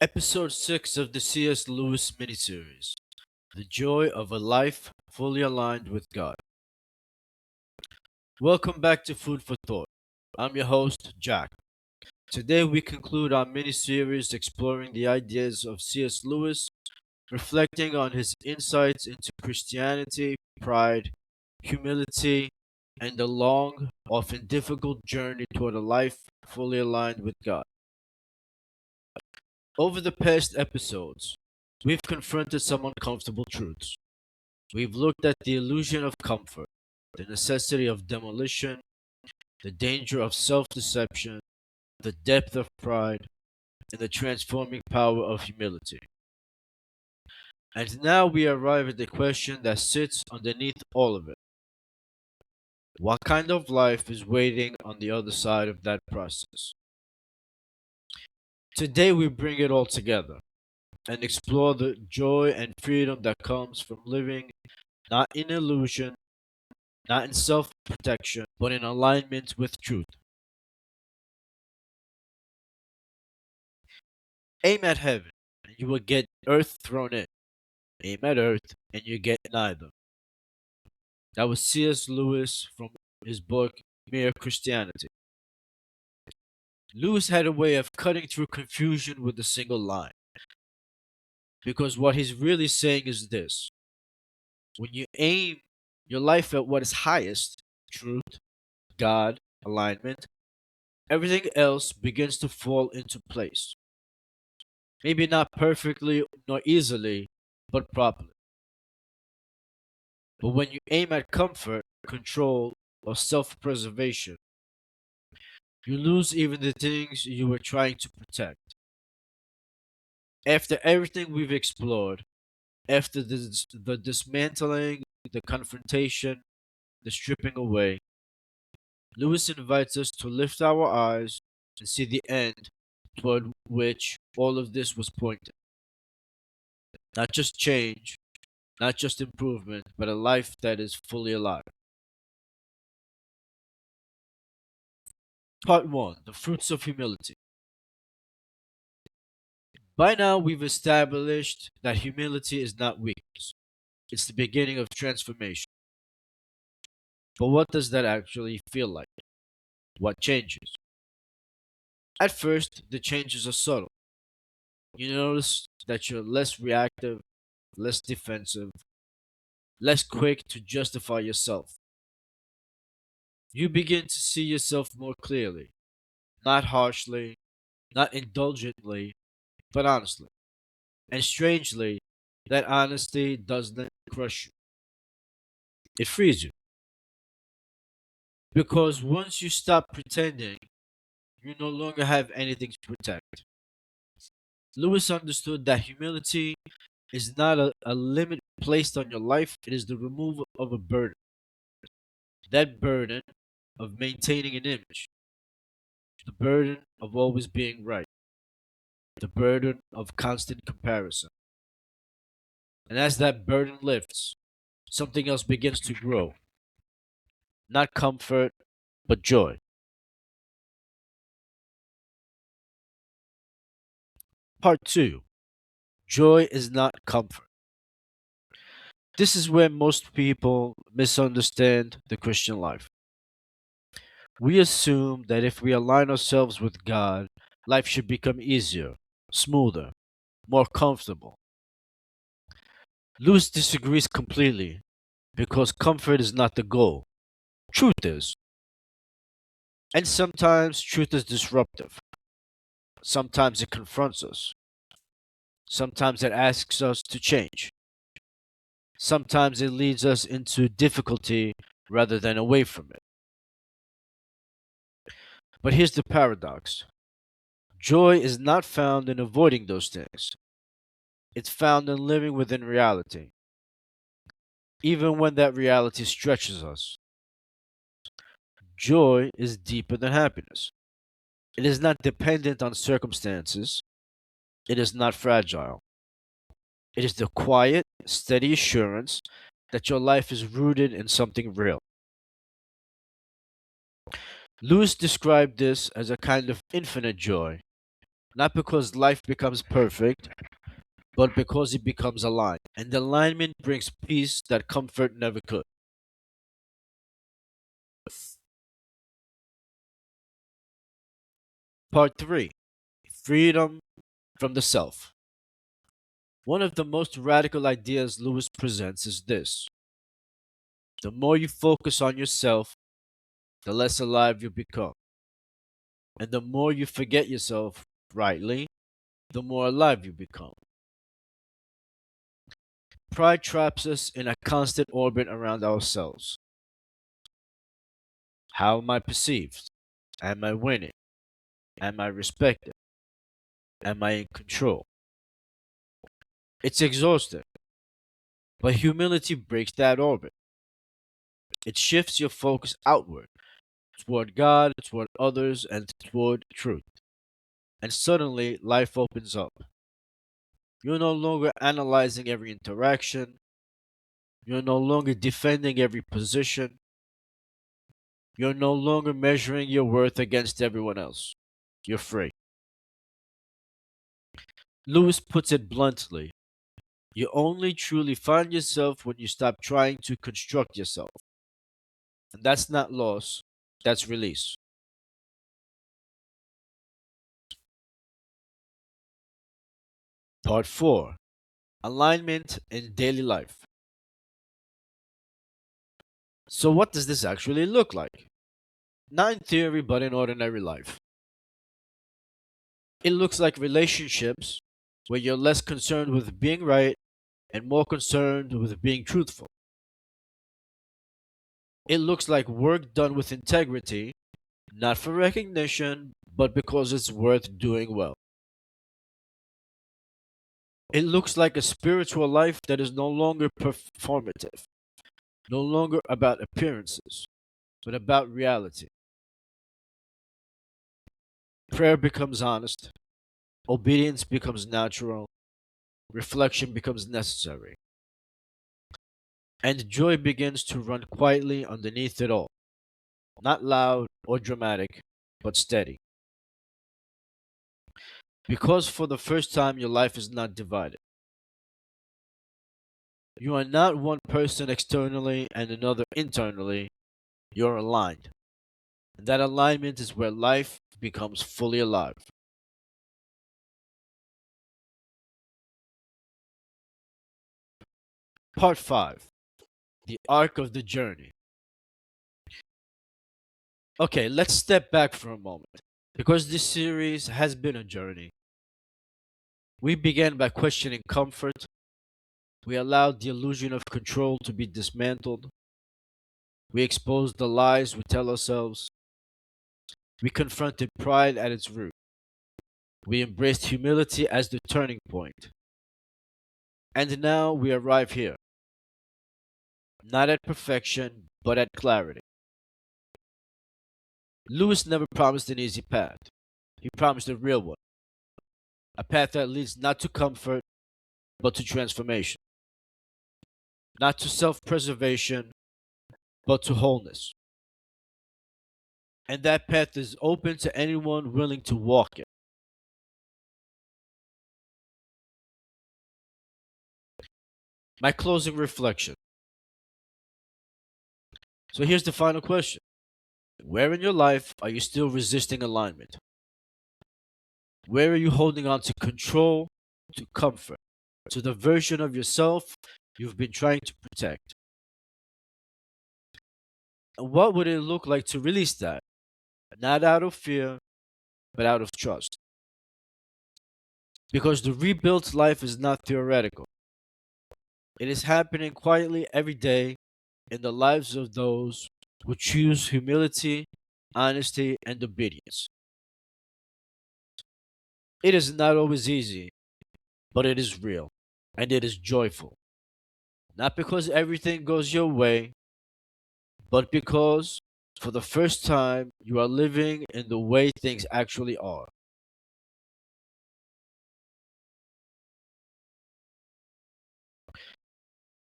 Episode 6 of the C.S. Lewis miniseries The Joy of a Life Fully Aligned with God. Welcome back to Food for Thought. I'm your host, Jack. Today we conclude our miniseries exploring the ideas of C.S. Lewis, reflecting on his insights into Christianity, pride, humility, and the long, often difficult journey toward a life fully aligned with God. Over the past episodes, we've confronted some uncomfortable truths. We've looked at the illusion of comfort, the necessity of demolition, the danger of self deception, the depth of pride, and the transforming power of humility. And now we arrive at the question that sits underneath all of it. What kind of life is waiting on the other side of that process? Today we bring it all together and explore the joy and freedom that comes from living not in illusion, not in self protection, but in alignment with truth. Aim at heaven, and you will get earth thrown in. Aim at earth, and you get neither. That was C.S. Lewis from his book Mere Christianity. Lewis had a way of cutting through confusion with a single line, because what he's really saying is this: when you aim your life at what is highest, truth, God, alignment, everything else begins to fall into place. Maybe not perfectly nor easily, but properly. But when you aim at comfort, control, or self preservation, you lose even the things you were trying to protect. After everything we've explored, after the dismantling, the confrontation, the stripping away, Lewis invites us to lift our eyes and see the end toward which all of this was pointing. Not just change, not just improvement, but a life that is fully alive. Part 1: The Fruits of Humility. By now, we've established that humility is not weakness, it's the beginning of transformation. But what does that actually feel like? What changes? At first, the changes are subtle. You notice that you're less reactive, less defensive, less quick to justify yourself. You begin to see yourself more clearly, not harshly, not indulgently, but honestly. And strangely, that honesty doesn't crush you, it frees you. Because once you stop pretending, you no longer have anything to protect. Lewis understood that humility is not a limit placed on your life, it is the removal of a burden. That burden of maintaining an image, the burden of always being right, the burden of constant comparison. And as that burden lifts, something else begins to grow. Not comfort, but joy. Part 2: Joy is not comfort. This is where most people misunderstand the Christian life. We assume that if we align ourselves with God, life should become easier, smoother, more comfortable. Lewis disagrees completely because comfort is not the goal. Truth is. And sometimes truth is disruptive. Sometimes it confronts us. Sometimes it asks us to change. Sometimes it leads us into difficulty rather than away from it. But here's the paradox: joy is not found in avoiding those things, it's found in living within reality, even when that reality stretches us. Joy is deeper than happiness. It is not dependent on circumstances, it is not fragile. It is the quiet, steady assurance that your life is rooted in something real. Lewis described this as a kind of infinite joy, Not because life becomes perfect, but because it becomes aligned. And alignment brings peace that comfort never could. Part 3: Freedom from the Self. One of the most radical ideas Lewis presents is this: the more you focus on yourself, the less alive you become. And the more you forget yourself rightly, the more alive you become. Pride traps us in a constant orbit around ourselves. How am I perceived? Am I winning? Am I respected? Am I in control? It's exhausting, but humility breaks that orbit. It shifts your focus outward, toward God, toward others, and toward truth. And suddenly, life opens up. You're no longer analyzing every interaction. You're no longer defending every position. You're no longer measuring your worth against everyone else. You're free. Lewis puts it bluntly: you only truly find yourself when you stop trying to construct yourself. And that's not loss, that's release. Part 4: Alignment in Daily Life. So, what does this actually look like? Not in theory, but in ordinary life. It looks like relationships where you're less concerned with being right and more concerned with being truthful. It looks like work done with integrity, not for recognition, but because it's worth doing well. It looks like a spiritual life that is no longer performative, no longer about appearances, but about reality. Prayer becomes honest, obedience becomes natural, reflection becomes necessary, and joy begins to run quietly underneath it all. Not loud or dramatic, but steady. Because for the first time, your life is not divided. You are not one person externally and another internally. You're aligned. And that alignment is where life becomes fully alive. Part 5: The Arc of the Journey. Okay, let's step back for a moment. Because this series has been a journey. We began by questioning comfort. We allowed the illusion of control to be dismantled. We exposed the lies we tell ourselves. We confronted pride at its root. We embraced humility as the turning point. And now we arrive here, not at perfection, but at clarity. Lewis never promised an easy path. He promised a real one, a path that leads not to comfort, but to transformation, not to self preservation, but to wholeness. And that path is open to anyone willing to walk it. My closing reflection. So here's the final question: where in your life are you still resisting alignment? Where are you holding on to control, to comfort, to the version of yourself you've been trying to protect? And what would it look like to release that? Not out of fear, but out of trust. Because the rebuilt life is not theoretical, it is happening quietly every day in the lives of those who choose humility, honesty, and obedience. It is not always easy, but it is real and it is joyful. Not because everything goes your way, but because for the first time you are living in the way things actually are.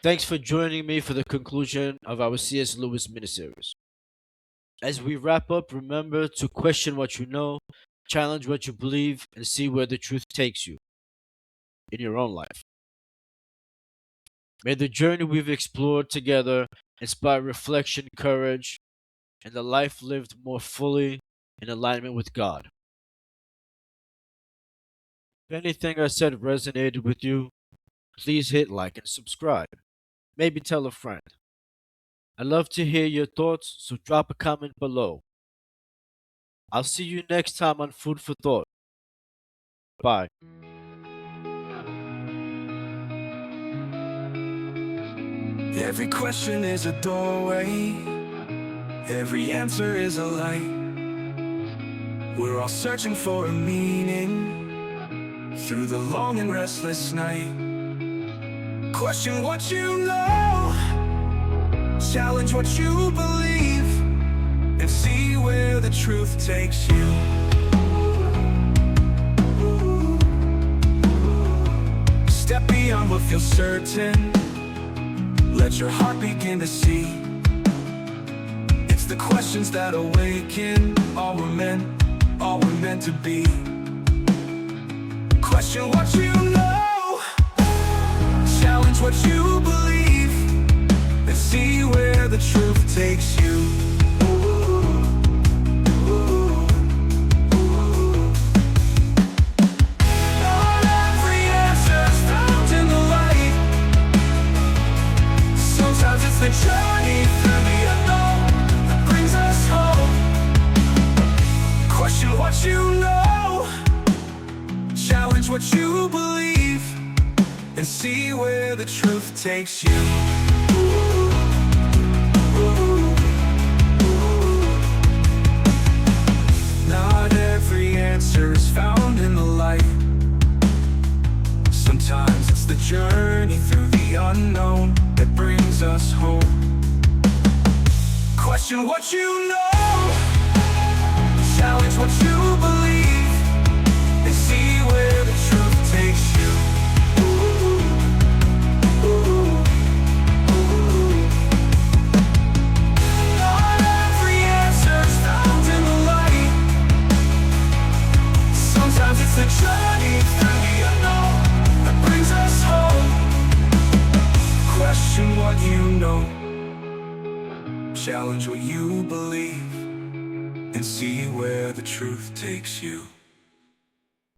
Thanks for joining me for the conclusion of our C.S. Lewis miniseries. As we wrap up, remember to question what you know, Challenge what you believe and see where the truth takes you in your own life. May the journey we've explored together inspire reflection, courage, and a life lived more fully in alignment with God. If anything I said resonated with you, please hit like and subscribe. Maybe tell a friend. I'd love to hear your thoughts, so drop a comment below. I'll see you next time on Food for Thought. Bye. Every question is a doorway, every answer is a light. We're all searching for a meaning through the long and restless night. Question what you know, challenge what you believe, and see where the truth takes you. Step beyond what feels certain, let your heart begin to see. It's the questions that awaken all we're meant to be. Question what you know, challenge what you believe, and see where the truth takes you. Not every answer's found in the light. Sometimes it's the journey through the unknown that brings us home. Question what you know, challenge what you believe, and see where the truth takes you. Not every answer is found in the light. Sometimes it's the journey through the unknown that brings us home. Question what you know, challenge what you believe, and see where the truth takes you. Not every answer's found in the light. Sometimes it's the journey through the unknown that brings us home. Question what you know, challenge what you believe, and see where the truth takes you.